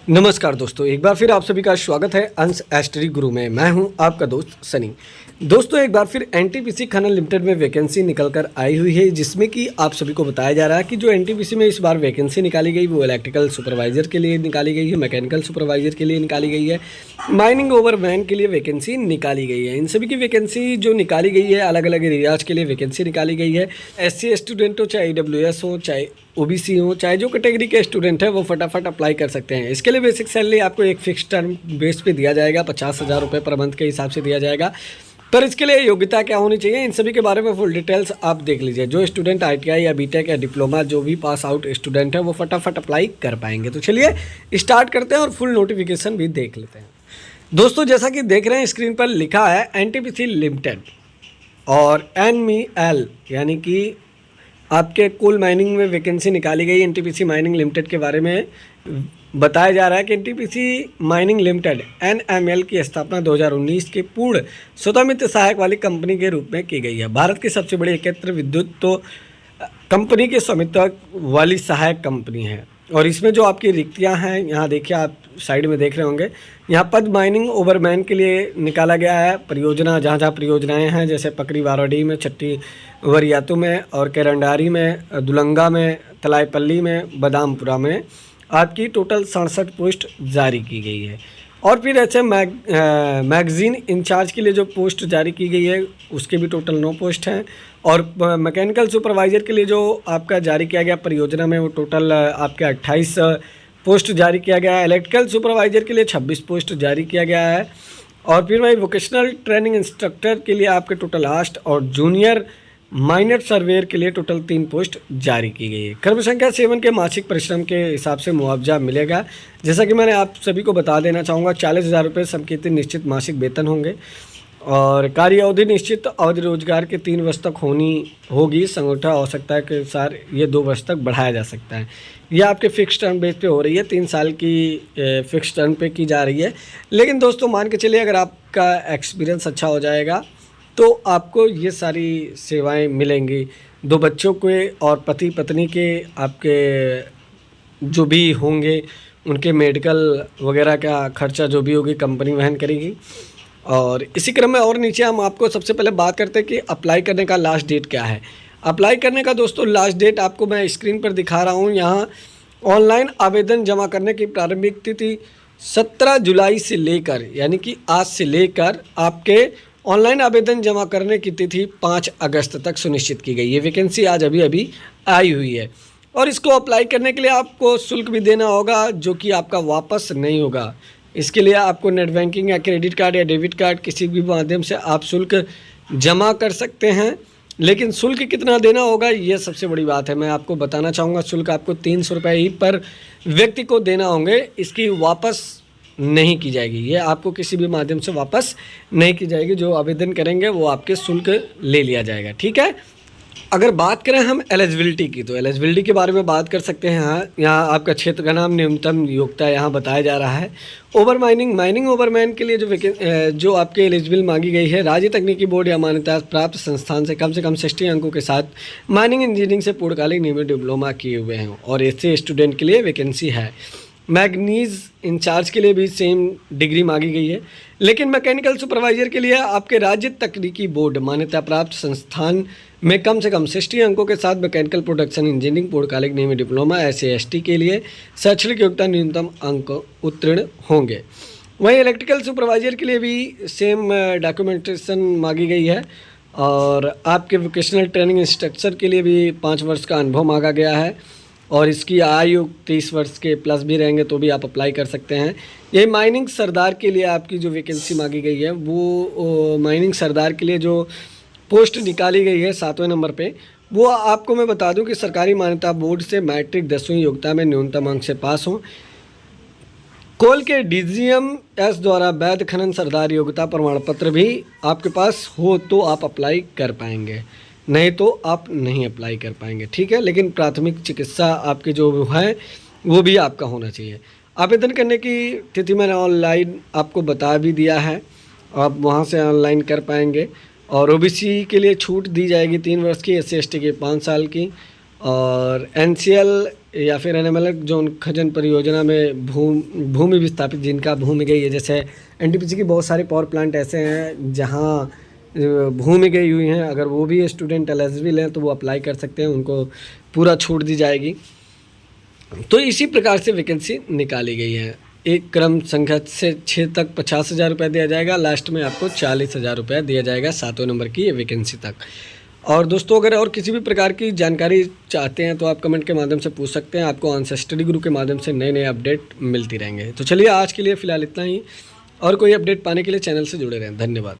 नमस्कार दोस्तों, एक बार फिर आप सभी का स्वागत है अंश एस्ट्री गुरु में। मैं हूं आपका दोस्त सनी। दोस्तों, एक बार फिर एनटीपीसी खनन लिमिटेड में वैकेंसी निकल कर आई हुई है, जिसमें कि आप सभी को बताया जा रहा है कि जो एनटीपीसी में इस बार वैकेंसी निकाली गई वो इलेक्ट्रिकल सुपरवाइजर के लिए निकाली गई है, मैकेनिकल सुपरवाइजर के लिए निकाली गई है, माइनिंग ओवरमैन के लिए वैकेंसी निकाली गई है। इन सभी की वैकेंसी जो निकाली गई है, अलग अलग एरियाज के लिए वैकेंसी निकाली गई है। SC स्टूडेंट हो, चाहे EWS हो, चाहे OBC हो, चाहे जो कैटेगरी के स्टूडेंट है वो फटाफट अप्लाई कर सकते हैं। इसके लिए बेसिक सैलरी आपको एक फिक्स टर्म बेस पे दिया जाएगा, 50,000 रुपये पर मंथ के हिसाब से दिया जाएगा। पर इसके लिए योग्यता क्या होनी चाहिए, इन सभी के बारे में फुल डिटेल्स आप देख लीजिए। जो स्टूडेंट ITI या BTech या डिप्लोमा जो भी पास आउट स्टूडेंट है वो फटाफट अप्लाई कर पाएंगे। तो चलिए स्टार्ट करते हैं और फुल नोटिफिकेशन भी देख लेते हैं। दोस्तों, जैसा कि देख रहे हैं स्क्रीन पर लिखा है एनटीपीसी लिमिटेड और NML यानी कि आपके कोल माइनिंग में वैकेंसी निकाली गई। एनटीपीसी माइनिंग लिमिटेड के बारे में बताया जा रहा है कि एनटीपीसी माइनिंग लिमिटेड NML की स्थापना 2019 के पूर्ण स्वतंत्र सहायक वाली कंपनी के रूप में की गई है। भारत की सबसे बड़ी एकत्र विद्युत तो कंपनी के स्वामित्व वाली सहायक कंपनी है। और इसमें जो आपकी रिक्तियां हैं, यहाँ देखिए, आप साइड में देख रहे होंगे, यहाँ पद माइनिंग ओवरमैन के लिए निकाला गया है। परियोजना जहाँ जहाँ परियोजनाएं हैं, जैसे पकड़ी वाराडी में, छट्टी वरियातू में और केरंडारी में, दुलंगा में, तलाईपल्ली में, बदामपुरा में आपकी टोटल 67 पोस्ट जारी की गई है। और फिर ऐसे मैगज़ीन इंचार्ज के लिए जो पोस्ट जारी की गई है उसके भी टोटल 9 पोस्ट हैं। और मैकेनिकल सुपरवाइज़र के लिए जो आपका जारी किया गया परियोजना में वो टोटल आपके 28 पोस्ट जारी किया गया है। इलेक्ट्रिकल सुपरवाइज़र के लिए 26 पोस्ट जारी किया गया है। और फिर वही वोकेशनल ट्रेनिंग इंस्ट्रक्टर के लिए आपके टोटल 8 और जूनियर माइनर सर्वेयर के लिए टोटल 3 पोस्ट जारी की गई है। कर्म संख्या 7 के मासिक परिश्रम के हिसाब से मुआवजा मिलेगा। जैसा कि मैंने आप सभी को बता देना चाहूँगा, 40,000 रुपये संकेतित निश्चित मासिक वेतन होंगे। और कार्य अवधि निश्चित अवधि रोजगार के 3 वर्ष तक होगी। संगठन आवश्यकता के अनुसार ये 2 वर्ष तक बढ़ाया जा सकता है। ये आपके फिक्स टर्म बेस पे हो रही है, 3 साल की फिक्स टर्म पे की जा रही है। लेकिन दोस्तों, मान के चलिए अगर आपका एक्सपीरियंस अच्छा हो जाएगा तो आपको ये सारी सेवाएं मिलेंगी। 2 बच्चों के और पति पत्नी के आपके जो भी होंगे उनके मेडिकल वगैरह का खर्चा जो भी होगी कंपनी वहन करेगी। और इसी क्रम में और नीचे हम आपको सबसे पहले बात करते हैं कि अप्लाई करने का लास्ट डेट क्या है। अप्लाई करने का दोस्तों लास्ट डेट आपको मैं स्क्रीन पर दिखा रहा हूँ। यहाँ ऑनलाइन आवेदन जमा करने की प्रारंभिक तिथि 17 जुलाई से लेकर, यानी कि आज से लेकर आपके ऑनलाइन आवेदन जमा करने की तिथि 5 अगस्त तक सुनिश्चित की गई है। वैकेंसी आज अभी आई हुई है। और इसको अप्लाई करने के लिए आपको शुल्क भी देना होगा, जो कि आपका वापस नहीं होगा। इसके लिए आपको नेट बैंकिंग या क्रेडिट कार्ड या डेबिट कार्ड किसी भी माध्यम से आप शुल्क जमा कर सकते हैं। लेकिन शुल्क कितना देना होगा, ये सबसे बड़ी बात है। मैं आपको बताना चाहूँगा, शुल्क आपको 300 रुपये ही पर व्यक्ति को देना होंगे। इसकी वापस नहीं की जाएगी, ये आपको किसी भी माध्यम से वापस नहीं की जाएगी। जो आवेदन करेंगे वो आपके शुल्क ले लिया जाएगा, ठीक है। अगर बात करें हम एलिजिबिलिटी की, तो एलिजिबिलिटी के बारे में बात कर सकते हैं। यहाँ आपका क्षेत्र का नाम, न्यूनतम योग्यता यहाँ बताया जा रहा है। ओवर माइनिंग ओवरमैन के लिए जो आपके एलिजिबल मांगी गई है, राज्य तकनीकी बोर्ड या मान्यता प्राप्त संस्थान से कम 60 अंकों के साथ माइनिंग इंजीनियरिंग से पूर्णकालिक नियमित डिप्लोमा किए हुए हैं। और ऐसे स्टूडेंट के लिए वैकेंसी है। मैग्नीज इंचार्ज के लिए भी सेम डिग्री मांगी गई है। लेकिन मैकेनिकल सुपरवाइजर के लिए आपके राज्य तकनीकी बोर्ड मान्यता प्राप्त संस्थान में कम से कम 60 अंकों के साथ मैकेनिकल प्रोडक्शन इंजीनियरिंग पूर्णकालिक नियमित डिप्लोमा, SC/ST के लिए शैक्षणिक योग्यता न्यूनतम अंक उत्तीर्ण होंगे। वहीं इलेक्ट्रिकल सुपरवाइजर के लिए भी सेम डॉक्यूमेंटेशन मांगी गई है। और आपके वोकेशनल ट्रेनिंग इंस्ट्रक्टर के लिए भी 5 वर्ष का अनुभव मांगा गया है। और इसकी आयु 30 वर्ष के प्लस भी रहेंगे तो भी आप अप्लाई कर सकते हैं। ये माइनिंग सरदार के लिए आपकी जो वैकेंसी मांगी गई है, वो माइनिंग सरदार के लिए जो पोस्ट निकाली गई है 7वें नंबर पे, वो आपको मैं बता दूं कि सरकारी मान्यता बोर्ड से मैट्रिक 10वीं योग्यता में न्यूनतम अंक से पास हों। कोल के DGM-S द्वारा वैध खनन सरदार योग्यता प्रमाण पत्र भी आपके पास हो तो आप अप्लाई कर पाएंगे, नहीं तो आप नहीं अप्लाई कर पाएंगे, ठीक है। लेकिन प्राथमिक चिकित्सा आपके जो है वो भी आपका होना चाहिए। आवेदन करने की तिथि मैंने ऑनलाइन आपको बता भी दिया है, आप वहां से ऑनलाइन कर पाएंगे। और OBC के लिए छूट दी जाएगी 3 वर्ष की, SC/ST के 5 साल की। और NCL या फिर एनएमएल जोन खजन परियोजना में भूमि विस्थापित जिनका भूमि गई है, जैसे एनटीपीसी की बहुत सारे पावर प्लांट ऐसे हैं जहां भूमि गई हुई हैं, अगर वो भी स्टूडेंट एलिजिबल हैं तो वो अप्लाई कर सकते हैं, उनको पूरा छूट दी जाएगी। तो इसी प्रकार से वैकेंसी निकाली गई है। एक क्रम संख्या से 6 तक 50,000 रुपये दिया जाएगा, लास्ट में आपको 40,000 रुपये दिया जाएगा 7वें नंबर की ये वैकेंसी तक। और दोस्तों अगर और किसी भी प्रकार की जानकारी चाहते हैं तो आप कमेंट के माध्यम से पूछ सकते हैं, आपको अंश स्टडी गुरु के माध्यम से नए नए अपडेट मिलती रहेंगे। तो चलिए आज के लिए फ़िलहाल इतना ही, और कोई अपडेट पाने के लिए चैनल से जुड़े रहें। धन्यवाद।